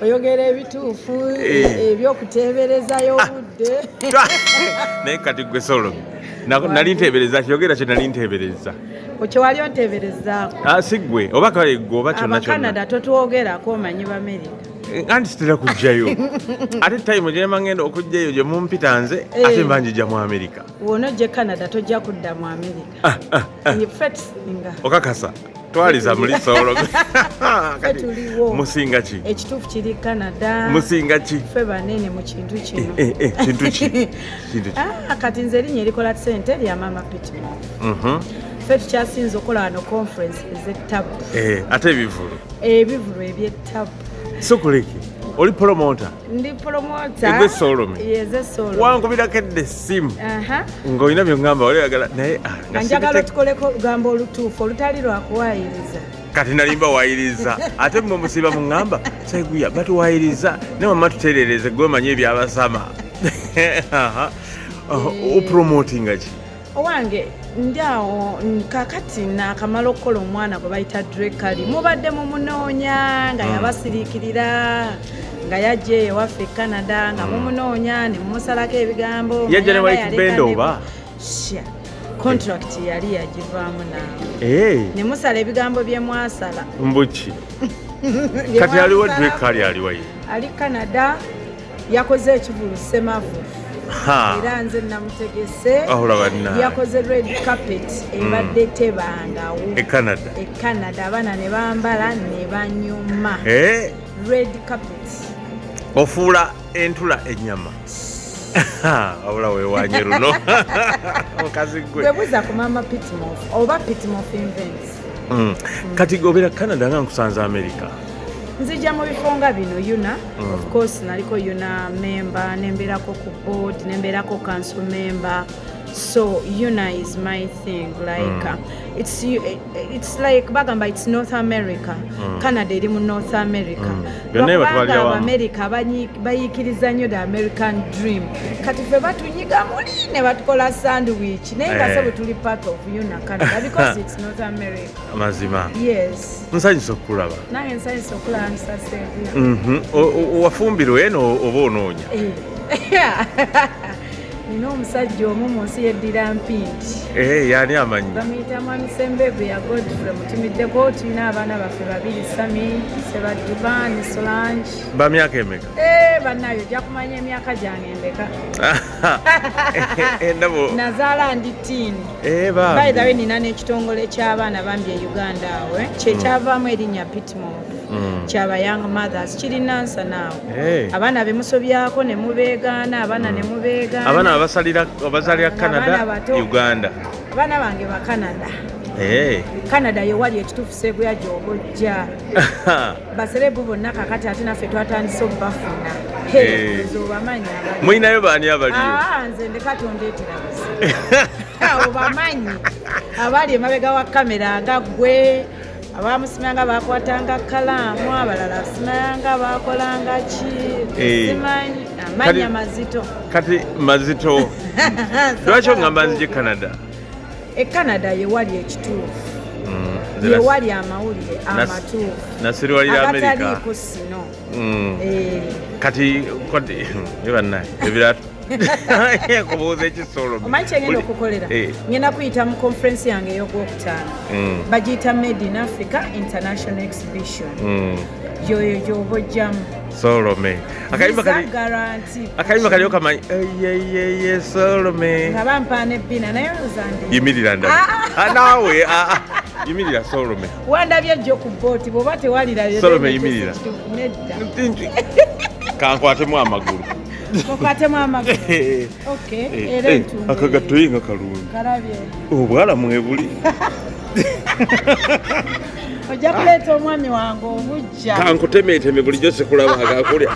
oyogera ebituufu ebyokuteeberezayo obudde naye kati gwe Solome nali nteebereza kyogera kye nali nteebereza kye wali onteeberezaako si ggwe oba kale ggwe oba kyonna Abakanada totwogerako omanyi b'Amerika anti sitera kujjayo ate tayimu gyema ngenda okujjayo gye mumpita nze ate mba njija mu Amerika wonojje Canada tojja kudda mu Amerika okakasa twaliza muli Solome musinga ki ekituufu kiri Canada musinga ki ffe banene mu kintu kino kintu ki kati nze erinnya erikola ssente lya Mama Pitman ffe tukyasinza okukola wano conference ez'ettabu ate ebivulu eby'ettabu sokoleki oli promota ndi promota egwe Solome yeze Solome wankubirako edda essimu ng'olina byongamba oyagala naye njagala tukoleko lugambo olutuufu olutali lwakuwaayiriza kati nalimba waayiriza ate mmwe musiba muŋŋamba Seguya batuwaayiriza ne mama tutereereze gwe omanyi ebyabasama opromotinga ki owange ndi awo kakati naakamala okukola omwana gwe bayita Drekali mubadde mumunoonya nga yabasiriikirira nga yajja ewaffe e Canada nga mumunoonya ne mumusalako ebigambo yajja ne White Band oba contract yali yagivaamu naawe ne musala ebigambo bye mwasala mbuki kati aliwo Drekali aliwa ye ali Canada yakoze ekivulu Semavu era nze namutegese yakoze red carpet ebadde tebangawo e Canada abaana ne bambala ne banyuma red carpet ofuula entula ennyama wabula weewanye luno omukazi gwe buza ku Mama Pitman oba Pitman Invents kati gobeera Canada nga nkusanza America nzija mu bifo nga bino yuna of course naliko yuna member nembeerako ku board nembeerako council member so yuna is my thing like it's like bagamba it's North America Canada eri mu North America kubanga Abamerica bayiikiriza nnyo the American dream kati ffe batunyiga muli ne batukola sandwich naye nga se bwe tuli part of yuna Canada because it's North America mazima yes nsanyusa okulaba nange nsanyusa okulaba Seguya wafumbirwa eno oba onoonya nina omusajja omu mu nsi yeddira mpindi yaani amanyi bamuyita mwami Sembegwe ya Godfrey mutumiddeko tulina abaana baffe babiri Sami Sebadduka ne Solange bamyaka emeka bannayo ojja kumanya emyaka gyange endeka endabo nazaala ndi tiini by the way nina n'ekitongole ky'abaana bambi e Uganda awo kyekyavaamu erinnya Pitman kyaba young mothers kirina nsa naawe abaana bemusobyako ne mubeegaana abaana ne mubeegaana abaana abazalira Canada Uganda abaana bange ba Canada Canada yewali ekituufu Seguya gy'obojja baserebu bonna kakati ate naffe twatandise okubafuna obamanyi mulinayo baani abaliyo nze ndeka tondeetera buzi obamanyi abali emabega wa kamera nga ggwe abamusimanga bakwatanga kalaamu abalala simanga bakolanga ki simanyi amanya mazito kati mazito lwaki ogamba nzije Canada Canada yewali ekituufu yewali amawulire amatuufu nasiriwalira America agataliiko sino kati ebannaye ebiratu kubuuza ekisolome omanyi kyengenda okukolera ngenda kuyita mu conference yange ey'ogwokutaano bagiyita Made in Africa International Exhibition yoyo gyoba ojjamu Solome akayimba kaliyo kamanyi eyeyeye Solome nga bampaana ebbina naye ozandi yimirira naawe yimirira Solome wandabye ejjo ku booti bw'oba tewalira Solome yimirira nedda kankwatemu amagulu mukwatemu amagulu era entungo akagatoyinga kalungi kalabye obwalamu ebuli ojja kuleeta omwami wange obujja kankutemeeteme bulijjo sikulaba agakulya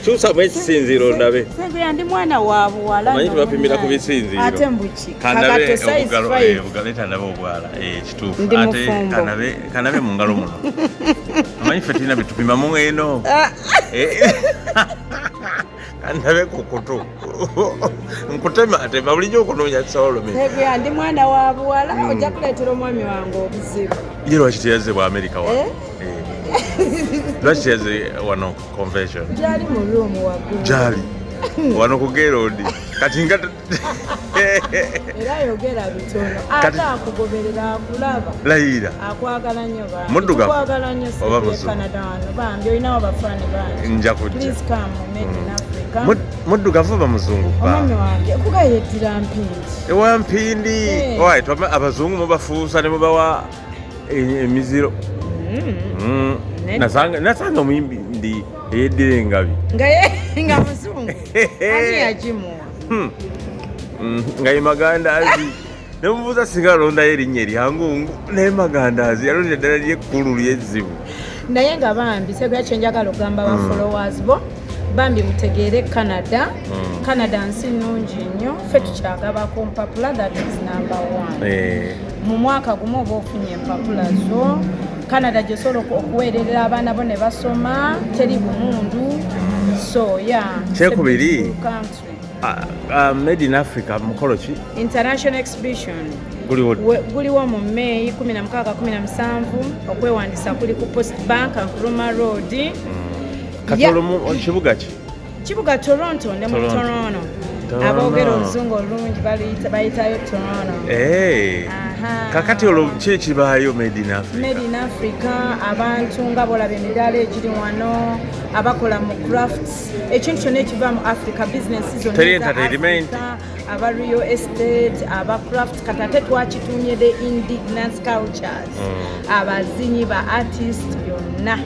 kyusamu ekisinziiro ndabe Seguya ndi mwana wa buwala manyi tubapimira ku bisinziiro ate mbuki kanabe obugaleeta ndabe obwala kituufu ate kanabe mu ngalo muno amanyi ffe tulina betupimamu eno kandabe ku kutu nkutematema bulijjo okunoonya Solome Seguya ndi mwana wa buwala ojja kuleetera omwami wange obuzibu ye lwaki teyazze bwa Amerika wa lwaki yaze wano convention gyali mu room waggulu gyali wano ku gerodi kati nga era yogera bitono ate akugoberera akulaba layira akwagala nnyo muddugavu nnyo oba muzungu Canada wano bambi olinawo bafaani bangi nja kujja please come made in Africa muddugavu oba muzungu omwami wange kugayeddira mpindi ewa mpindi abazungu mubafuusa ne mubawa emiziro nasanga omuyimbi ndi eyeddira engabi nga muzungu ani yagimuwa nga ye magandazi nemubuuza singa alondayo erinnya eryangungu naye magandazi yalonda eddala lyekkulu lyezzibu naye nga bambi Seguya kyenjagala okugamba ba followers bo bambi mutegeere Canada nsi nnungi nnyo ffe tukyagabako mpapula that is number 1 mu mwaka gumu oba ofunye empapula zo Canada gyesobola okuweererera abaana bo ne basoma teri bumundu so kyekubiri made in Africa mukolo ki international exhibition guliwo mu May 16-17 okwewandiisa kuli ku Post Bank Nkrumah Road kibuga Toronto ne mu Toronto aboogera oluzungu olungi bayitayo Toronto kakati olwo ki ekibaayo made in Africa abantu nga bolaba emidaala egiri wano abakola mu crafts ekintu kyonna ekiva mu Africa business zonna aba real estate aba craft kati ate twakituumye the indigenous cultures abazinyi ba artist byonna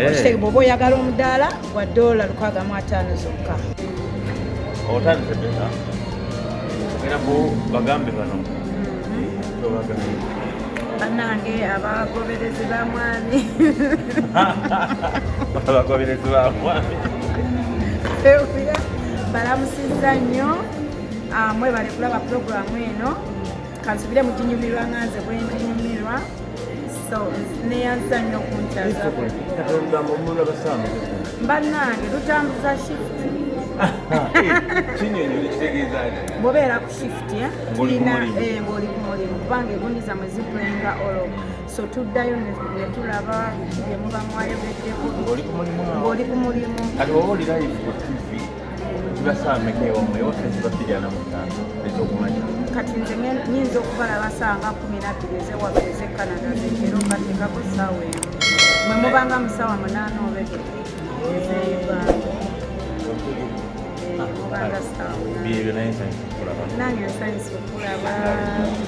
okitege bw'oba oyagala omudaala gwa $150 zokka otandise beta era bagambe bano bannange abagoberezi ba mwami balamusizza nnyo mwebale kulaba puroguramu eno kansubire mu Nyumirwa nganze bwenjinyumirwa so neyanza nnyo okuntaza bannange lutambuza shift bwobeera ku shift ng'oli ku mulimu kubanga egundi zammwe ziplenga olo so tuddayo ne tulaba bye muba mwayogeddeko ng'oli ku mulimu kati oba oli live ku TV tubasaamekewamwe osezibapirana mutano ezokumanya kati nze nyinza okubalaba sanga 12 ezewaffe eze Canada zekero kateekako ssaawa emu mwe mubanga mu ssaawa 8 obege ezeuganda mubanga ssaawa bye nange nsanyusa okulaba